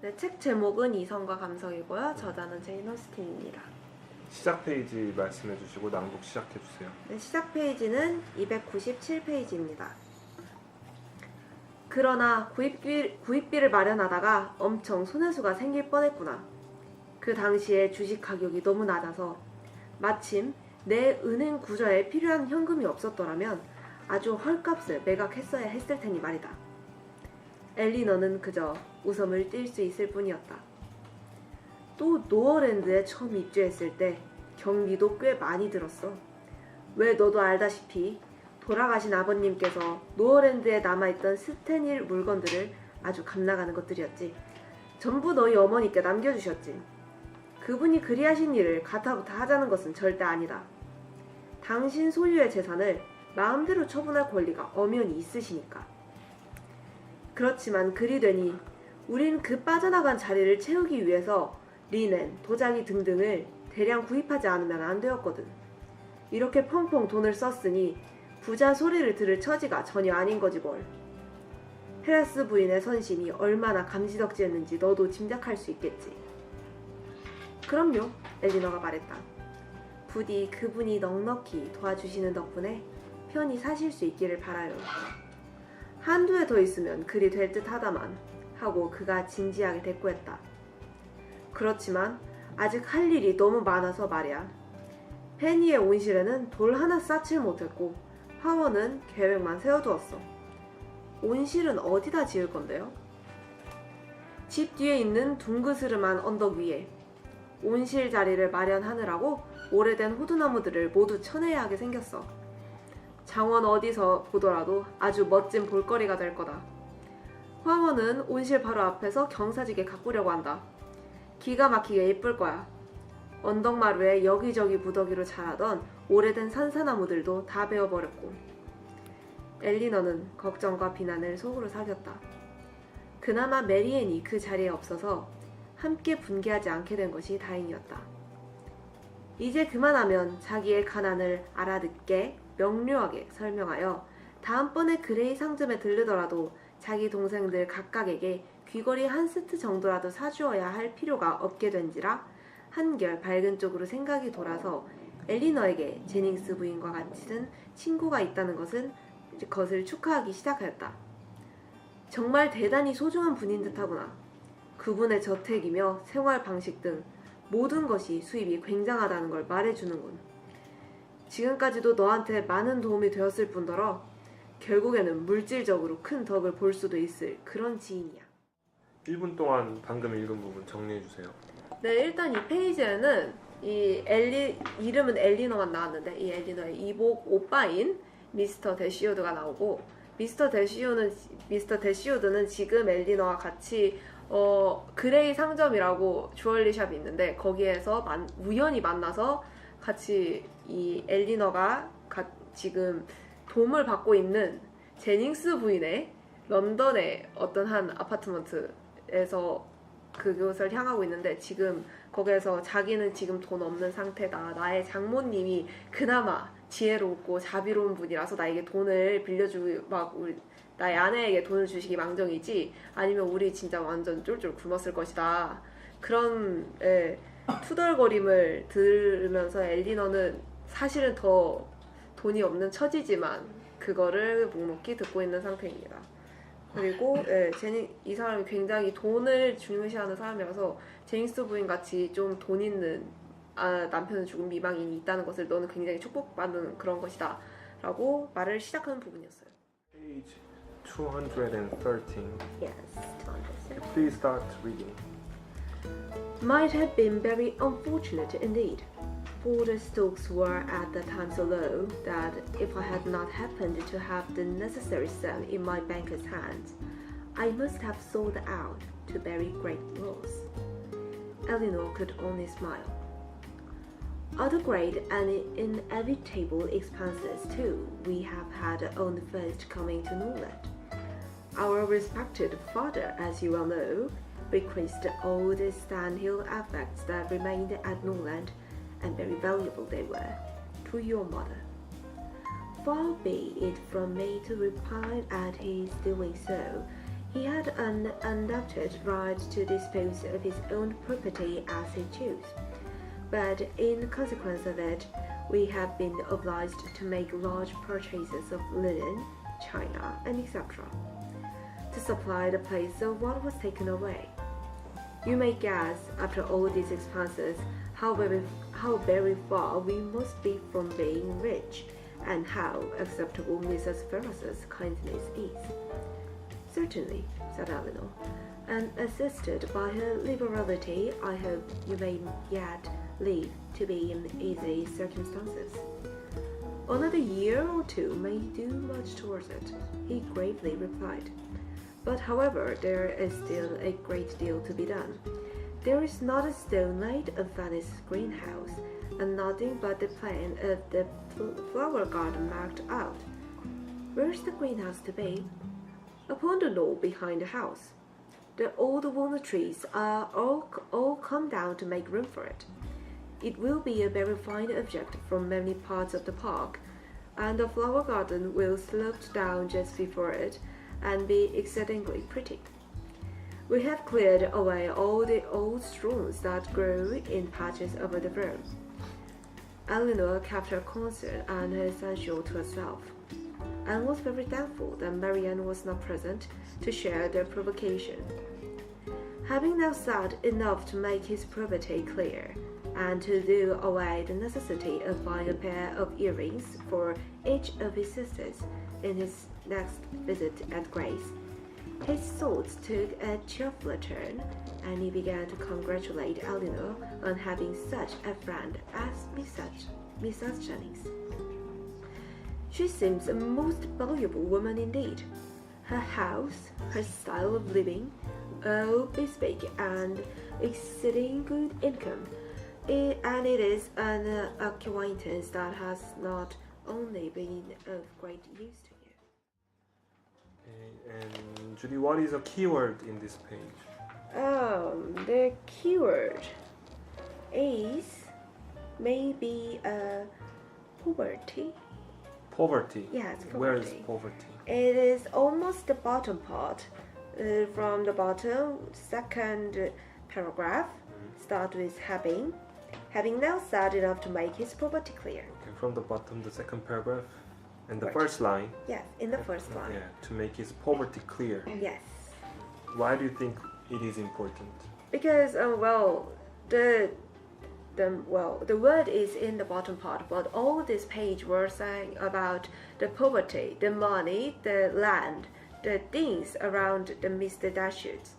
네, 책 제목은 이성과 감성이고요. 저자는 제인 오스틴입니다. 시작 페이지 말씀해 주시고 낭독 시작해 주세요. 네, 시작 페이지는 297페이지입니다. 그러나 구입비를 마련하다가 엄청 손해수가 생길 뻔했구나. 그 당시에 주식 가격이 너무 낮아서 마침 내 은행 구조에 필요한 현금이 없었더라면 아주 헐값을 매각했어야 했을 테니 말이다. 엘리너는 그저 웃음을 띌 수 있을 뿐이었다. 또 노어랜드에 처음 입주했을 때 경비도 꽤 많이 들었어. 왜 너도 알다시피 돌아가신 아버님께서 노어랜드에 남아있던 스테닐 물건들을 아주 값나가는 것들이었지. 전부 너희 어머니께 남겨주셨지. 그분이 그리하신 일을 가타부타 하자는 것은 절대 아니다. 당신 소유의 재산을 마음대로 처분할 권리가 엄연히 있으시니까. 그렇지만 그리 되니 우린 그 빠져나간 자리를 채우기 위해서 리넨, 도자기 등등을 대량 구입하지 않으면 안 되었거든. 이렇게 펑펑 돈을 썼으니 부자 소리를 들을 처지가 전혀 아닌 거지 뭘. 헤라스 부인의 선심이 얼마나 감지덕지였는지 너도 짐작할 수 있겠지. 그럼요, 엘리너가 말했다. 부디 그분이 넉넉히 도와주시는 덕분에 편히 사실 수 있기를 바라요. 한두 해 더 있으면 그리 될 듯 하다만 하고 그가 진지하게 대꾸했다. 그렇지만 아직 할 일이 너무 많아서 말이야. 페니의 온실에는 돌 하나 쌓질 못했고 화원은 계획만 세워두었어. 온실은 어디다 지을 건데요? 집 뒤에 있는 둥그스름한 언덕 위에 온실 자리를 마련하느라고 오래된 호두나무들을 모두 쳐내야 하게 생겼어. 장원 어디서 보더라도 아주 멋진 볼거리가 될 거다. 화원은 온실 바로 앞에서 경사지게 가꾸려고 한다. 기가 막히게 예쁠 거야. 언덕마루에 여기저기 무더기로 자라던 오래된 산사나무들도 다 베어버렸고. 엘리너는 걱정과 비난을 속으로 사겼다. 그나마 메리앤이 그 자리에 없어서 함께 분개하지 않게 된 것이 다행이었다. 이제 그만하면 자기의 가난을 알아듣게 명료하게 설명하여 다음번에 그레이 상점에 들르더라도 자기 동생들 각각에게 귀걸이 한 세트 정도라도 사주어야 할 필요가 없게 된지라 한결 밝은 쪽으로 생각이 돌아서 엘리너에게 제닝스 부인과 같은 친구가 있다는 것을 축하하기 시작하였다. 정말 대단히 소중한 분인 듯하구나. 그분의 저택이며 생활 방식 등 모든 것이 수입이 굉장하다는 걸 말해주는군. 지금까지도 너한테 많은 도움이 되었을 뿐더러 결국에는 물질적으로 큰 덕을 볼 수도 있을 그런 지인이야. 1분 동안 방금 읽은 부분 정리해 주세요. 네, 일단 이 페이지에는 이름은 엘리너만 나왔는데 이 엘리너의 이복 오빠인 미스터 대시오드가 나오고 미스터 대시오드는 지금 엘리너와 같이 그레이 상점이라고 주얼리샵이 있는데 거기에서 우연히 만나서 같이 이 엘리너가 지금 도움을 받고 있는 제닝스 부인의 런던의 어떤 한 아파트먼트에서 그곳을 향하고 있는데 지금 거기에서 자기는 지금 돈 없는 상태다. 나의 장모님이 그나마 지혜롭고 자비로운 분이라서 나에게 돈을 빌려주고 나의 아내에게 돈을 주시기 망정이지 아니면 우리 진짜 완전 쫄쫄 굶었을 것이다. 그런 투덜거림을 들으면서 엘리너는 사실은 더 돈이 없는 처지지만 그거를 묵묵히 듣고 있는 상태입니다. 그리고 이 사람이 굉장히 돈을 중요시하는 사람이라서 제닝스 부인 같이 좀 돈 있는 남편은 죽은 미망인이 있다는 것을 너는 굉장히 축복받는 그런 것이다 라고 말을 시작하는 부분이었어요. Page 213. Yes, 213. Please start reading. Might have been very unfortunate indeed, for the stocks were at the time so low that if I had not happened to have the necessary sum in my banker's hands, I must have sold out to very great loss. Eleanor could only smile. Other great and inevitable expenses too we have had on first coming to Norland. Our respected father, as you well know, bequeathed all the Sandhill effects that remained at Norland, and very valuable they were, to your mother. Far be it from me to repine at his doing so, He had an undoubted right to dispose of his own property as he chose, but in consequence of it, we have been obliged to make large purchases of linen, china, and etc., to supply the place of what was taken away. You may guess, after all these expenses, how very far we must be from being rich, and how acceptable Mrs. Ferris's kindness is. Certainly, said Elinor, and assisted by her liberality, I hope you may yet live to be in easy circumstances. Another year or two may do much towards it, he gravely replied. But however, there is still a great deal to be done. There is not a stone laid of Venice greenhouse, and nothing but the plan of the flower garden marked out. Where is the greenhouse to be? Upon the knoll behind the house. The old walnut trees are all come down to make room for it. It will be a very fine object from many parts of the park, and the flower garden will slope down just before it, and be exceedingly pretty. We have cleared away all the old stones that grow in patches over the road. Elinor kept her concern and her censure to herself, and was very thankful that Marianne was not present to share their provocation. Having now said enough to make his property clear, and to do away the necessity of buying a pair of earrings for each of his sisters in his next visit at Grace, his thoughts took a cheerfuller turn, and he began to congratulate Elinor on having such a friend as Mrs. Jennings. She seems a most valuable woman indeed. Her house, her style of living, all bespeak and exceeding good income, and it is an acquaintance that has not only been of great use to you. Okay, and Judy, what is a keyword in this page? The keyword is maybe poverty. Poverty. Yes, poverty. Where is poverty? It is almost the bottom part. From the bottom, second paragraph, start with having now said enough to make his poverty clear. Okay, from the bottom, the second paragraph, and the Right. first line. Yes, in the first line. Yeah, to make his poverty clear. Yes, Why do you think it is important? because the word is in the bottom part, but all this page was saying about the poverty, the money, the land, the things around the Mr. Dashwoods.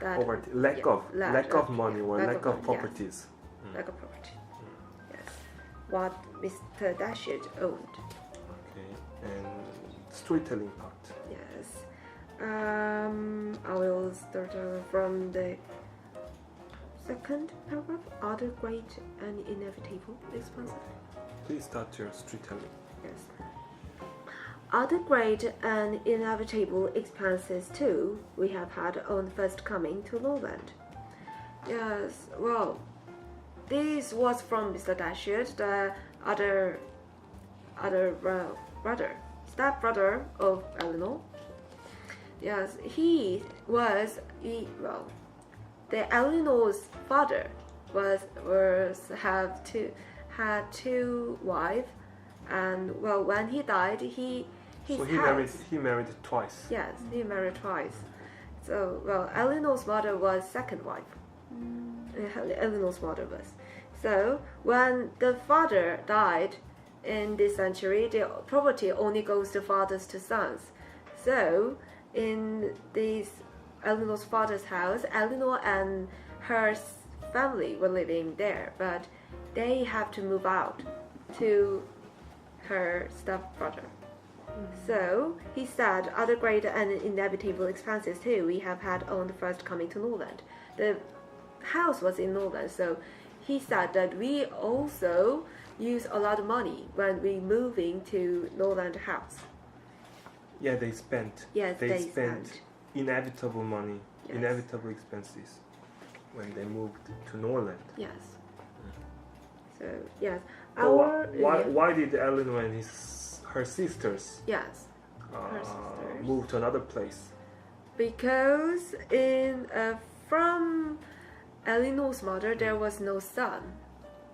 Yeah, poverty, lack of money or lack of money, properties. yes. Lack of property. Yes, what Mr. Dashwood owned. Okay, and storytelling part. Yes. I will start from the second paragraph. Other great and inevitable expenses. Please start your storytelling. Yes. Other great and inevitable expenses too we have had on first coming to Lowland. Yes, well, this was from Mr. Dashwood, the other brother, step-brother of Elinor. Yes, the Elinor's father had two wives, and well, when he died, he married twice. Yes, he married twice. So, well, Elinor's mother was second wife. Elinor's mother was. So, when the father died in this century, the property only goes to fathers to sons. So, in this Elinor's father's house, Elinor and her family were living there, but they have to move out to her stepbrother. So he said other great and inevitable expenses too we have had on the first coming to Norland. The house was in Norland, so he said that we also use a lot of money when we moving to Norland house. Yeah, they spent. Yes, they spent inevitable money, yes. Inevitable expenses when they moved to Norland. Yes. So yes, why did Elinor and her sisters yes her sisters move to another place? Because from Eleanor's mother there was no son,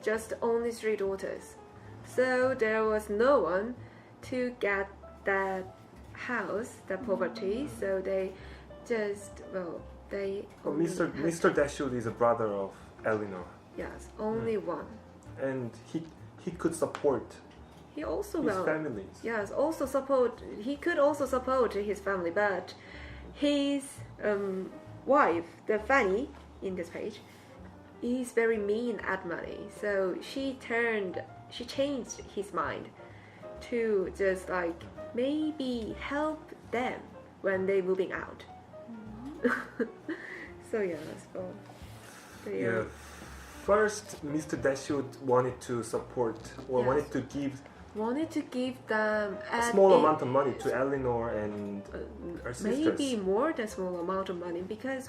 just only 3 daughters. So there was no one to get that house, the poverty. So they just they. Well, Mr. Dashwood is a brother of Eleanor. Yes, only one. And he could support He also his family. Yes, also support. He could also support his family, but his wife, the Fanny, in this page, is very mean at money. So she changed his mind to just like maybe help them when they moving out. So yes, Yeah. First, Mr. Dashwood wanted to support or Yes. wanted to give them a small amount of money to Eleanor and her sisters. maybe more than small amount of money because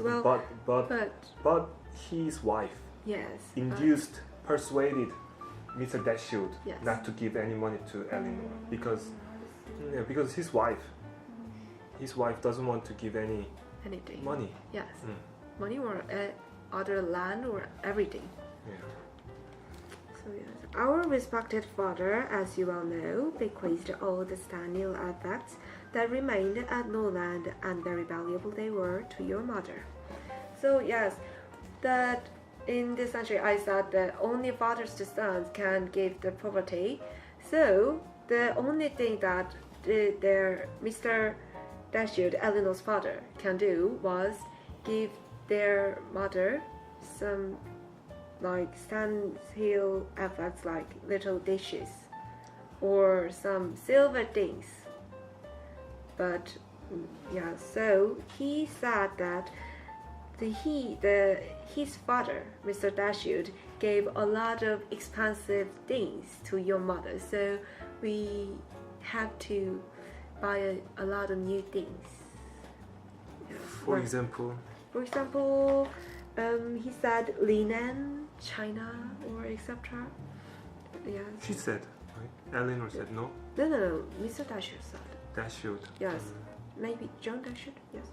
but his wife yes persuaded Mr. Dashwood Yes. not to give any money to Eleanor because his wife doesn't want to give any anything money. yes money or other land or everything. Yeah. So yes, our respected father, as you well know, bequeathed all the Stanley effects that remained at Noland, and very valuable they were to your mother. So yes, that in this century I said that only fathers to sons can give the property. So the only thing that their Mr. Dashwood, Eleanor's father, can do was give their mother some like Stanhill effects, like little dishes or some silver things. But yeah, so he said that his father, Mr. Dashwood, gave a lot of expensive things to your mother, so we have to buy a lot of new things. Yes. For example, He said linen, china, or etc. Yes. she said, right? Eleanor said no. No. Mr. Dashwood said. Dashwood. Yes. Maybe John Dashwood. Yes.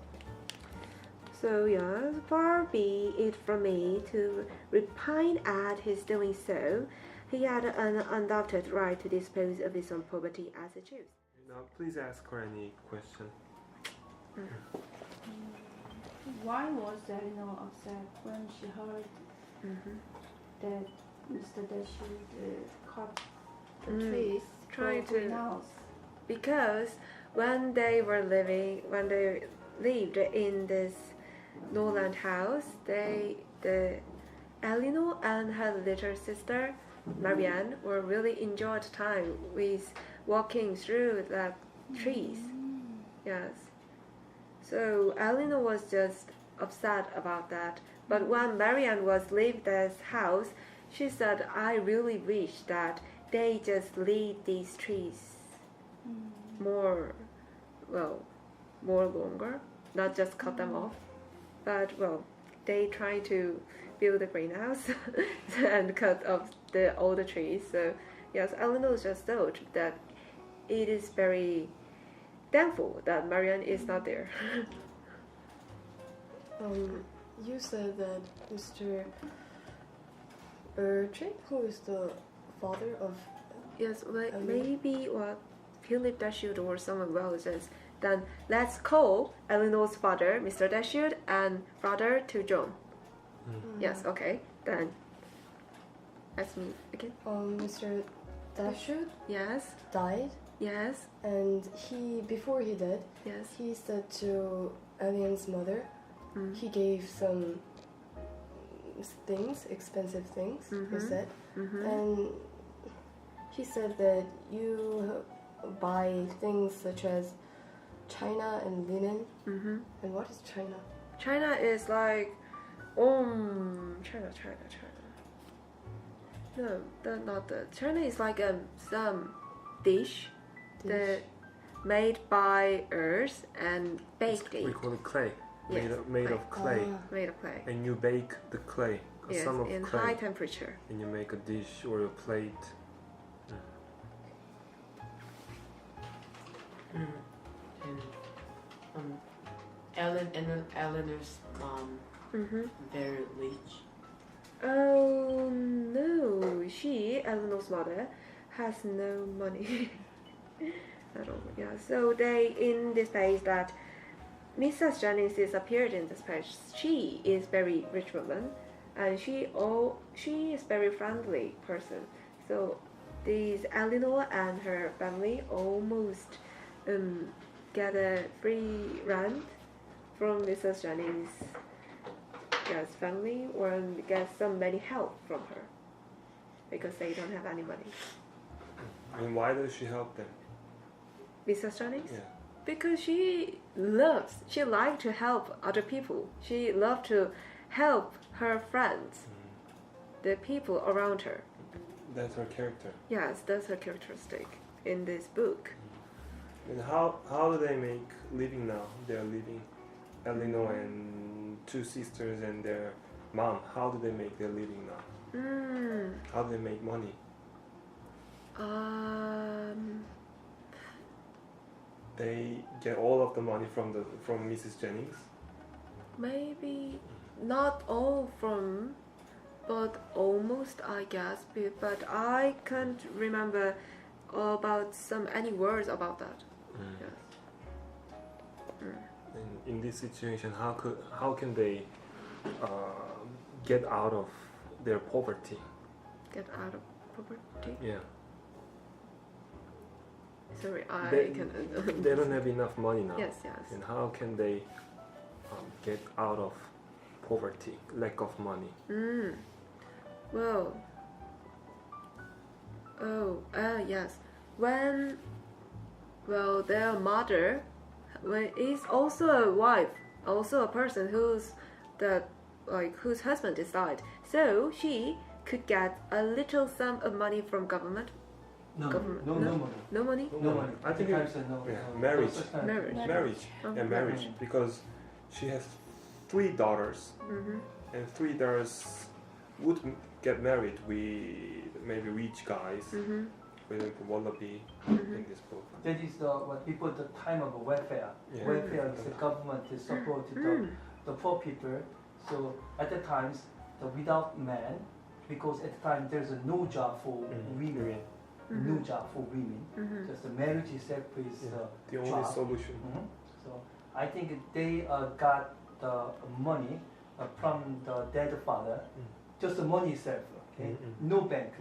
So yes, far be it from me to repine at his doing so. He had an undoubted right to dispose of his own property as he chose. Now, please ask her any question. Why was Eleanor upset when she heard that Mr. Dashwood cut the trees Trying for to- house? Because when they lived in this Noland house, Eleanor and her little sister Marianne were really enjoyed time with walking through the trees. Yes. So Eleanor was just upset about that. But when Marianne was leaving this house, she said, "I really wish that they just leave these trees more longer, not just cut them off. But they try to build a greenhouse and cut off the older trees." So yes, Eleanor just thought that it is very thankful that Marianne is not there. You said that Mr. Bertrand, who is the father of Yes, maybe Philip Dashwood or someone else. Then let's call Eleanor's father, Mr. Dashwood, and brother to John. Yes, okay. Then that's me again. Mr. Dashwood Yes, died, yes, and before he died, yes. he said to Alien's mother, he gave some things, expensive things, he said, and he said that you buy things such as china and linen. And what is china? China is like, China. No, not the. China is like some dish that made by earth and baked We it. call it clay. Yes, Made of clay. Made of clay. And you bake the clay, a Yes, sum of in clay, high temperature. and you make a dish or a plate. Eleanor's mom very rich. Oh no, Eleanor's mother, has no money at all. Yeah, so they in this page that Mrs. Jennings is appeared in this page. She is very rich woman, and she is very friendly person. So these Eleanor and her family almost get a free rent from Mrs. Jennings' family, or get some money help from her because they don't have any money. And why does she help them? Mrs. Jennings? Yeah. Because she liked to help other people. She loved to help her friends, the people around her. That's her character. Yes, that's her characteristic in this book. And how do they make living now? They're living, Eleanor and two sisters and their mom. How do they make their living now? How do they make money? They get all of the money from Mrs. Jennings. Maybe not all from, but almost, I guess. But I can't remember about any words about that. Yes. And in this situation, how can they get out of their poverty? Get out of poverty? Yeah. Sorry, They don't have enough money now. Yes. And how can they get out of poverty, lack of money? Well. Yes. When, their mother is also a wife, also a person whose husband is died. So she could get a little sum of money from government. No money. No money? No money. I think Sometimes, no. marriage. Marriage. Yeah, marriage. Because she has 3 daughters, and 3 daughters would get married with maybe rich guys. For example, Wallaby in this book. That is what people the time of welfare. Yeah. Welfare is the government to support the poor people. So at the times, without men, because at the time there's no job for women. No job for women. Just the marriage itself is the only job. solution. So I think they got the money from the dead father, just the money itself. Okay, no bank.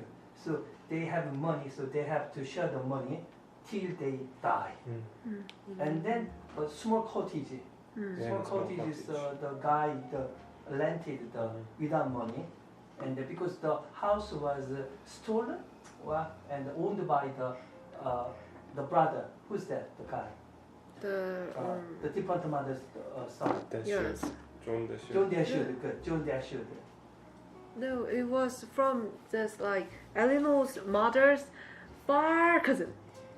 So they have money, so they have to share the money till they die. And then a small cottage. Small cottage is the guy rented without money, and because the house was stolen. And owned by the brother. Who's that? The guy. The different mother's son. Yes. John Dashiell. John Dashiell. Good. John Dashiell. No, it was from just Eleanor's mother's far cousin,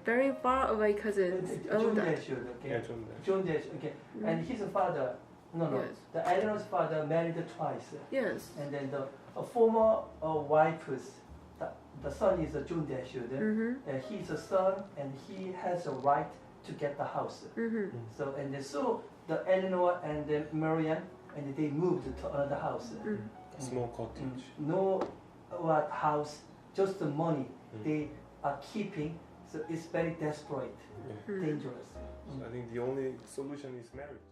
very far away cousins. John Dashiell. Okay. Yeah, John Dashiell. John Dashiell. Okay. And his father. No. Yes. The Eleanor's father married twice. Yes. And then the former wife's. The son is John Dashiell. He's a son, and he has a right to get the house. So the Eleanor and the Marian, and they moved to another house. A small cottage. No house, just the money they are keeping. So it's very desperate, dangerous. So I think the only solution is marriage.